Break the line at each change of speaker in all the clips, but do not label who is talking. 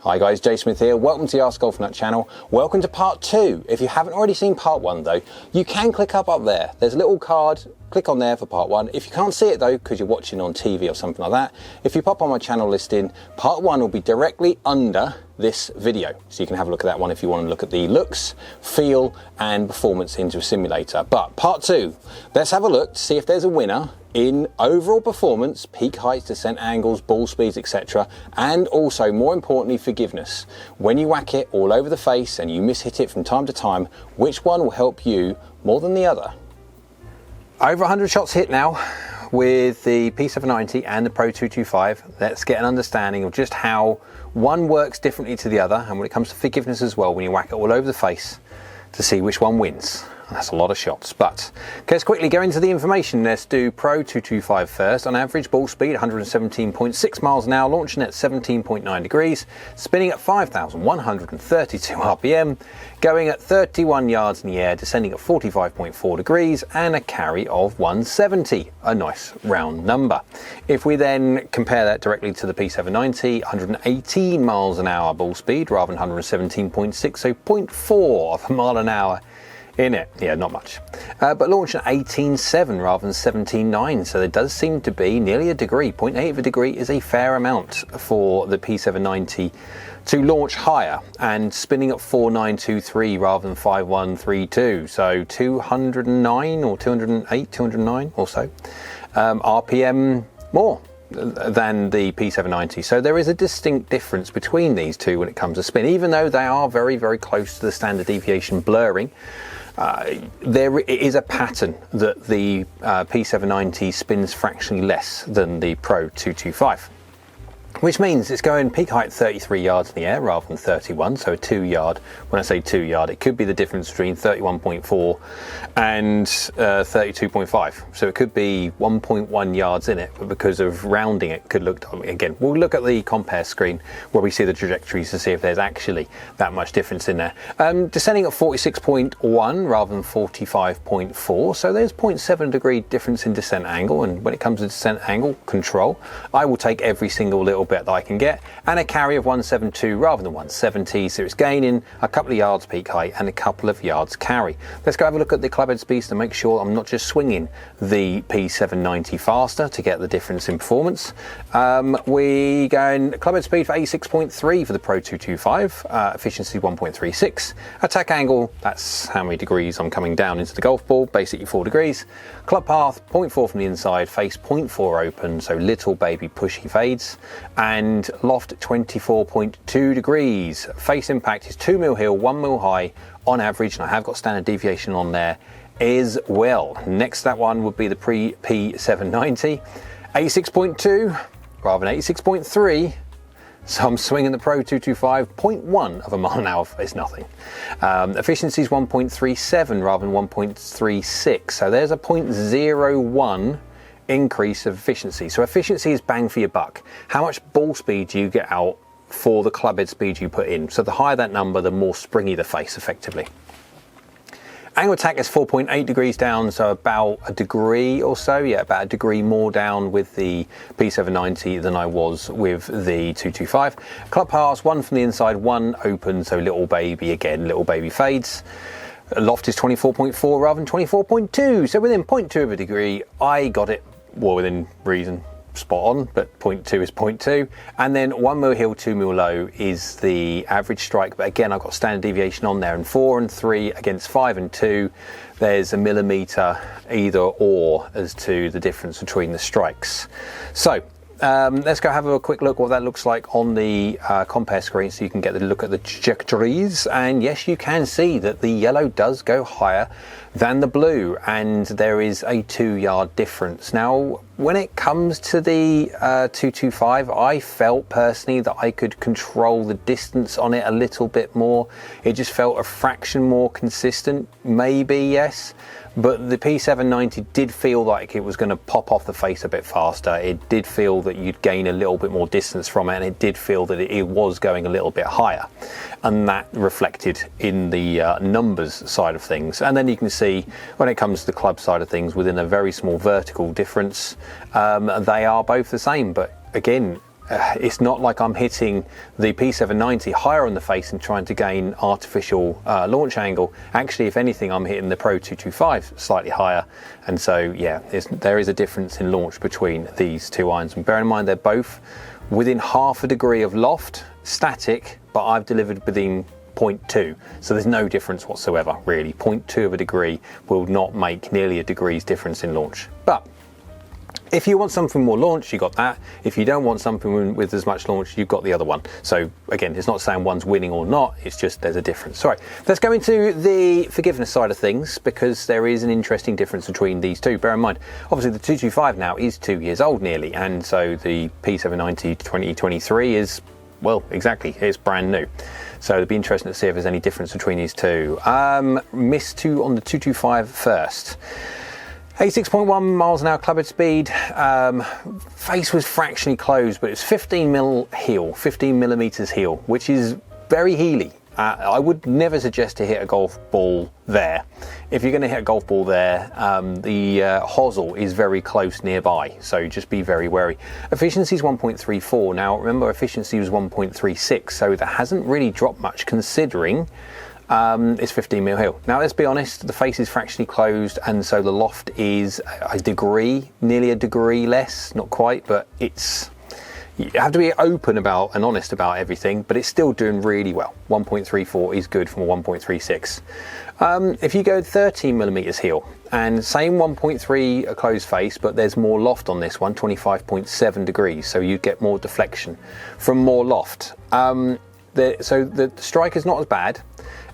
Hi guys, Jay Smith here. Welcome to the AskGolfNut channel. Welcome to part 2. If you haven't already seen part 1 though, you can click up there. There's a little card, click on there for part 1. If you can't see it though, because you're watching on TV or something like that, if you pop on my channel listing, part 1 will be directly under this video. So you can have a look at that one if you want to look at the looks, feel and performance into a simulator. But part 2, let's have a look to see if there's a winner in overall performance, peak heights, descent angles, ball speeds, etc. And also, more importantly, forgiveness. When you whack it all over the face and you mishit it from time to time, which one will help you more than the other? Over 100 shots hit now with the P790 and the Pro 225. Let's get an understanding of just how one works differently to the other, and when it comes to forgiveness as well, when you whack it all over the face, to see which one wins. That's a lot of shots, but let's quickly go into the information. Let's do Pro 225 first. On average ball speed 117.6 miles an hour, launching at 17.9 degrees, spinning at 5,132 RPM, going at 31 yards in the air, descending at 45.4 degrees, and a carry of 170, a nice round number. If we then compare that directly to the P790, 118 miles an hour ball speed rather than 117.6, so 0.4 of a mile an hour in it. Yeah, not much. But launched at 18.7 rather than 17.9, so there does seem to be nearly a degree. 0.8 of a degree is a fair amount for the P790 to launch higher, and spinning at 4.923 rather than 5.132, so 209 or 208, 209 or so RPM more than the P790. So there is a distinct difference between these two when it comes to spin, even though they are very, very close to the standard deviation blurring. There is a pattern that the P790 spins fractionally less than the Pro 225. Which means it's going peak height 33 yards in the air rather than 31, so a 2 yard. When I say 2 yard, it could be the difference between 31.4 and 32.5. So it could be 1.1 yards in it, but because of rounding it could look, again, we'll look at the compare screen where we see the trajectories to see if there's actually that much difference in there. Descending at 46.1 rather than 45.4, so there's 0.7 degree difference in descent angle, and when it comes to descent angle control, I will take every single little bit that I can get, and a carry of 172 rather than 170, so it's gaining a couple of yards peak height and a couple of yards carry. Let's go have a look at the clubhead speeds to make sure I'm not just swinging the P790 faster to get the difference in performance. We going clubhead speed for 86.3 for the Pro 225, efficiency 1.36, attack angle, that's how many degrees I'm coming down into the golf ball, basically 4 degrees, club path 0.4 from the inside, face 0.4 open, so little baby pushy fades, and loft 24.2 degrees. Face impact is 2 mil hill, 1 mil high on average, and I have got standard deviation on there as well. Next, that one would be the P790, 86.2 rather than 86.3. So I'm swinging the Pro 225, 0.1 of a mile an hour is nothing. Efficiency is 1.37 rather than 1.36, so there's a 0.01 increase of efficiency. So efficiency is bang for your buck. How much ball speed do you get out for the clubhead speed you put in? So the higher that number, the more springy the face effectively. Angle attack is 4.8 degrees down, so about a degree or so, yeah, about a degree more down with the P790 than I was with the 225. Club pass, 1 from the inside, 1 open, so little baby, again, little baby fades. Loft is 24.4 rather than 24.2, so within 0.2 of a degree, I got it, well, within reason, spot on, but 0.2 is 0.2. And then 1 mil hill, 2 mil low is the average strike, but again, I've got standard deviation on there, and 4 and 3 against 5 and 2, there's a millimeter either or as to the difference between the strikes. So let's go have a quick look what that looks like on the compare screen, so you can get a look at the trajectories. And yes, you can see that the yellow does go higher than the blue, and there is a 2 yard difference. Now, when it comes to the 225, I felt personally that I could control the distance on it a little bit more. It just felt a fraction more consistent, maybe, yes. But the P790 did feel like it was going to pop off the face a bit faster. It did feel that you'd gain a little bit more distance from it, and it did feel that it was going a little bit higher. And that reflected in the numbers side of things. And then you can see when it comes to the club side of things, within a very small vertical difference, they are both the same. But again, it's not like I'm hitting the P790 higher on the face and trying to gain artificial launch angle. Actually, if anything, I'm hitting the Pro 225 slightly higher. And so, yeah, there is a difference in launch between these two irons. And bear in mind, they're both within half a degree of loft, static, but I've delivered within 0.2. So there's no difference whatsoever, really. 0.2 of a degree will not make nearly a degree's difference in launch. But if you want something more launch, you got that. If you don't want something with as much launch, you've got the other one. So again, it's not saying one's winning or not, it's just there's a difference. All right, let's go into the forgiveness side of things, because there is an interesting difference between these two. Bear in mind, obviously the 225 now is 2 years old nearly, and so the P790 2023 is, well, exactly, it's brand new. So it'd be interesting to see if there's any difference between these two. Missed two on the 225 first. 86.1 miles an hour clubhead speed. Face was fractionally closed, but it's 15 millimeters heel, which is very heely. I would never suggest to hit a golf ball there. If you're going to hit a golf ball there, the hosel is very close nearby, so just be very wary. Efficiency is 1.34. Now remember, efficiency was 1.36, so that hasn't really dropped much considering it's 15 mil heel. Now let's be honest, the face is fractionally closed, and so the loft is a degree, nearly a degree less, not quite, but you have to be open about and honest about everything, but it's still doing really well. 1.34 is good from a 1.36. If you go 13 millimeters heel, and same 1.3 closed face, but there's more loft on this one, 25.7 degrees, so you get more deflection from more loft. So the strike is not as bad.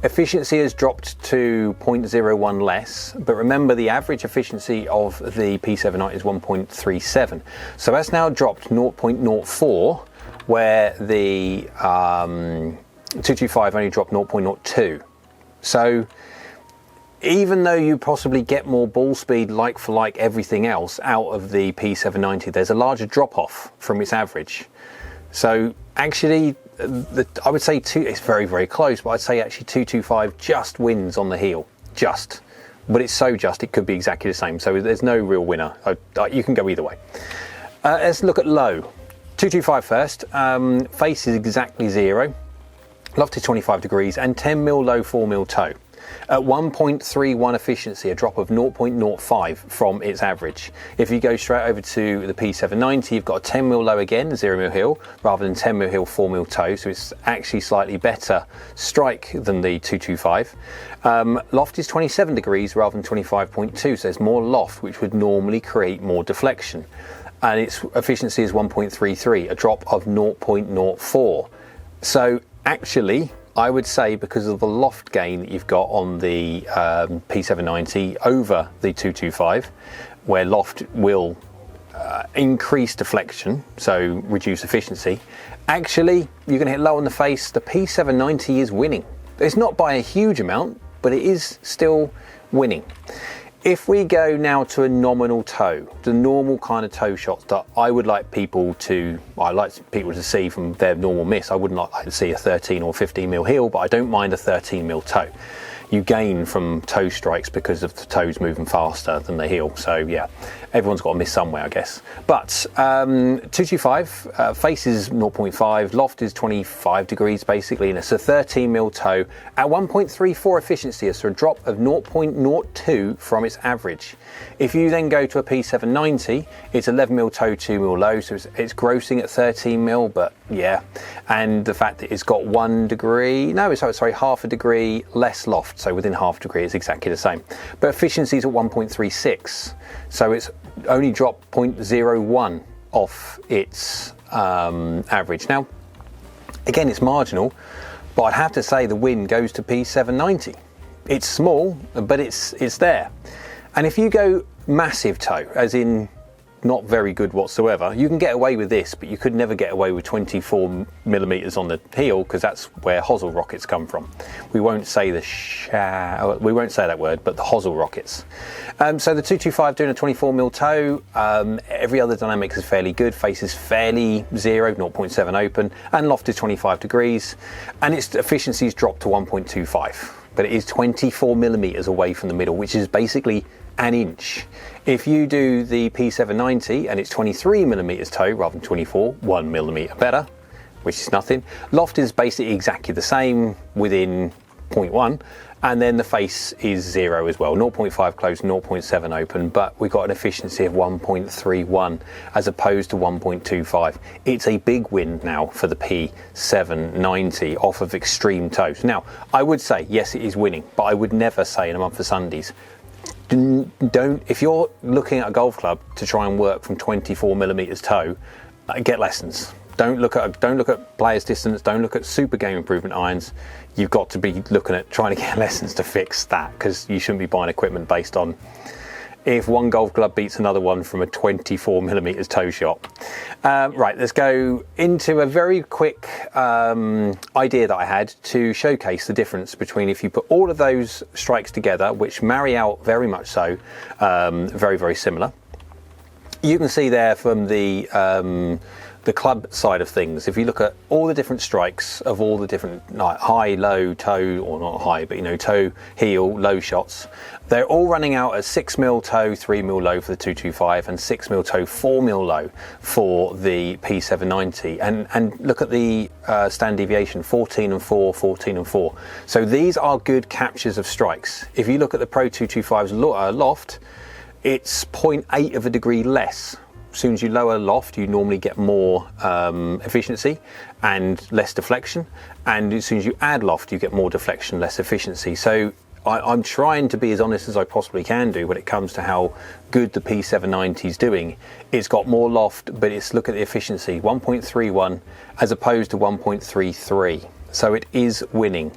Efficiency has dropped to 0.01 less, but remember the average efficiency of the P790 is 1.37. So that's now dropped 0.04, where the 225 only dropped 0.02. So even though you possibly get more ball speed like for like everything else out of the P790, there's a larger drop off from its average. So actually, I would say it's very, very close, but I'd say actually 225 just wins on the heel, just. But it's so just, it could be exactly the same. So there's no real winner. You can go either way. Let's look at low. 225 first. Face is exactly 0. Loft is 25 degrees and 10 mil low, 4 mil toe. At 1.31 efficiency, a drop of 0.05 from its average. If you go straight over to the P790, you've got a 10 mil low again, 0 mil heel, rather than 10 mil heel, 4 mil toe. So it's actually slightly better strike than the 225. Loft is 27 degrees rather than 25.2. So there's more loft, which would normally create more deflection. And its efficiency is 1.33, a drop of 0.04. So actually, I would say because of the loft gain that you've got on the P790 over the 225, where loft will increase deflection, so reduce efficiency, actually you're going to hit low on the face. The P790 is winning. It's not by a huge amount, but it is still winning. If we go now to a nominal toe, the normal kind of toe shots that I would like people to see from their normal miss. I would not like to see a 13 or 15 mil heel, but I don't mind a 13 mil toe. You gain from toe strikes because of the toes moving faster than the heel. So yeah, everyone's got to miss somewhere, I guess. But 225, face is 0.5, loft is 25 degrees basically, and it's a 13 mil toe at 1.34 efficiency, so a drop of 0.02 from its average. If you then go to a P790, it's 11 mil toe, 2 mil low, so it's grossing at 13 mil, but yeah. And the fact that it's got half a degree less loft. So within half a degree, it's exactly the same. But efficiency is at 1.36. So it's only dropped 0.01 off its average. Now, again, it's marginal, but I'd have to say the win goes to P790. It's small, but it's there. And if you go massive toe, as in not very good whatsoever, you can get away with this, but you could never get away with 24 millimeters on the heel, because that's where hosel rockets come from. We won't say that word, but the hosel rockets. So the 225 doing a 24 mil toe. Every other dynamic is fairly good. Face is fairly 0.7 open, and loft is 25 degrees, and its efficiency's dropped to 1.25. but it is 24 millimeters away from the middle, which is basically an inch. If you do the P790 and it's 23 millimeters toe rather than 24, 1 millimeter better, which is nothing. Loft is basically exactly the same within 0.1, and then the face is 0 as well, 0.5 closed, 0.7 open, but we've got an efficiency of 1.31 as opposed to 1.25. It's a big win now for the P790 off of extreme toes. Now, I would say, yes, it is winning, but I would never say in a month for Sundays, if you're looking at a golf club to try and work from 24 millimeters toe, get lessons. Don't look at players distance, don't look at super game improvement irons. You've got to be looking at trying to get lessons to fix that, because you shouldn't be buying equipment based on if one golf club beats another one from a 24 millimeters toe shot. Right, let's go into a very quick idea that I had to showcase the difference between if you put all of those strikes together, which marry out very much so, very, very similar. You can see there from the club side of things, if you look at all the different strikes of all the different high, low, toe, or not high, but toe, heel, low shots, they're all running out at 6 mil toe, 3 mil low for the 225 and 6 mil toe, 4 mil low for the P790. And look at the standard deviation, 14 and 4, 14 and 4. So these are good captures of strikes. If you look at the Pro 225's loft, it's 0.8 of a degree less. As soon as you lower loft, you normally get more efficiency and less deflection. And as soon as you add loft, you get more deflection, less efficiency. So I'm trying to be as honest as I possibly can do when it comes to how good the P790 is doing. It's got more loft, but look at the efficiency, 1.31 as opposed to 1.33. So it is winning.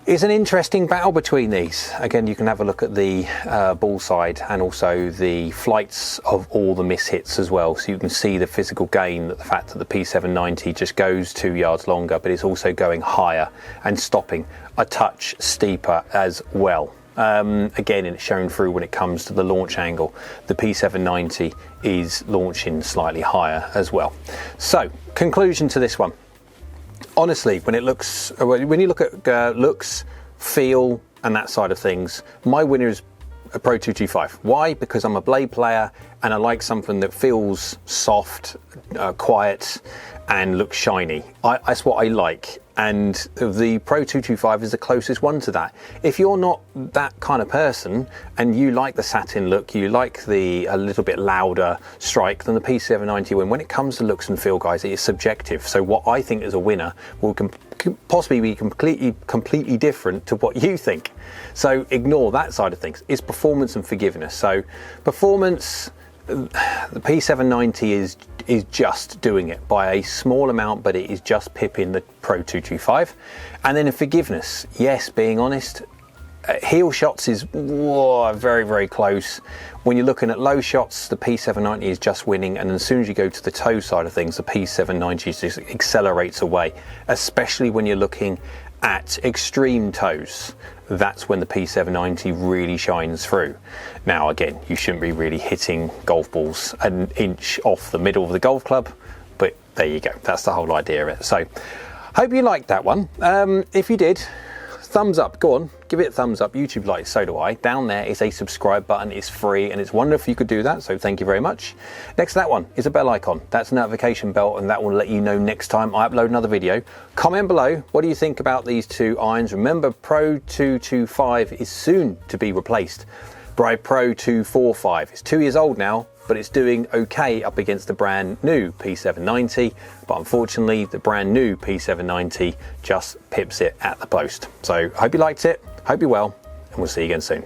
It's an interesting battle between these. Again, you can have a look at the ball side and also the flights of all the miss hits as well. So you can see the physical gain, that the fact that the P790 just goes 2 yards longer, but it's also going higher and stopping a touch steeper as well. Again, it's shown through when it comes to the launch angle. The P790 is launching slightly higher as well. So, conclusion to this one. Honestly, when you look at looks, feel, and that side of things, my winner is a Pro 225. Why? Because I'm a blade player and I like something that feels soft, quiet, and looks shiny. That's what I like. And the Pro 225 is the closest one to that. If you're not that kind of person and you like the satin look, you like a little bit louder strike, then the P790 win. When it comes to looks and feel, guys, it is subjective. So what I think is a winner will possibly be completely different to what you think. So ignore that side of things. It's performance and forgiveness. So performance, the P790 is just doing it by a small amount, but it is just pipping the Pro 225. And then in forgiveness, yes, being honest, heel shots is very, very close. When you're looking at low shots, the P790 is just winning, and as soon as you go to the toe side of things, the P790 just accelerates away, especially when you're looking at extreme toes. That's when the P790 really shines through. Now again, you shouldn't be really hitting golf balls an inch off the middle of the golf club, but there you go, that's the whole idea of it. So hope you liked that one. If you did, thumbs up, go on, give it a thumbs up. YouTube likes, so do I. Down there is a subscribe button, it's free, and it's wonderful you could do that, so thank you very much. Next to that one is a bell icon. That's a notification bell, and that will let you know next time I upload another video. Comment below, what do you think about these two irons? Remember, Pro 225 is soon to be replaced by Pro 245. It's 2 years old now, but it's doing okay up against the brand new P790, but unfortunately the brand new P790 just pips it at the post. So hope you liked it, hope you're well, and we'll see you again soon.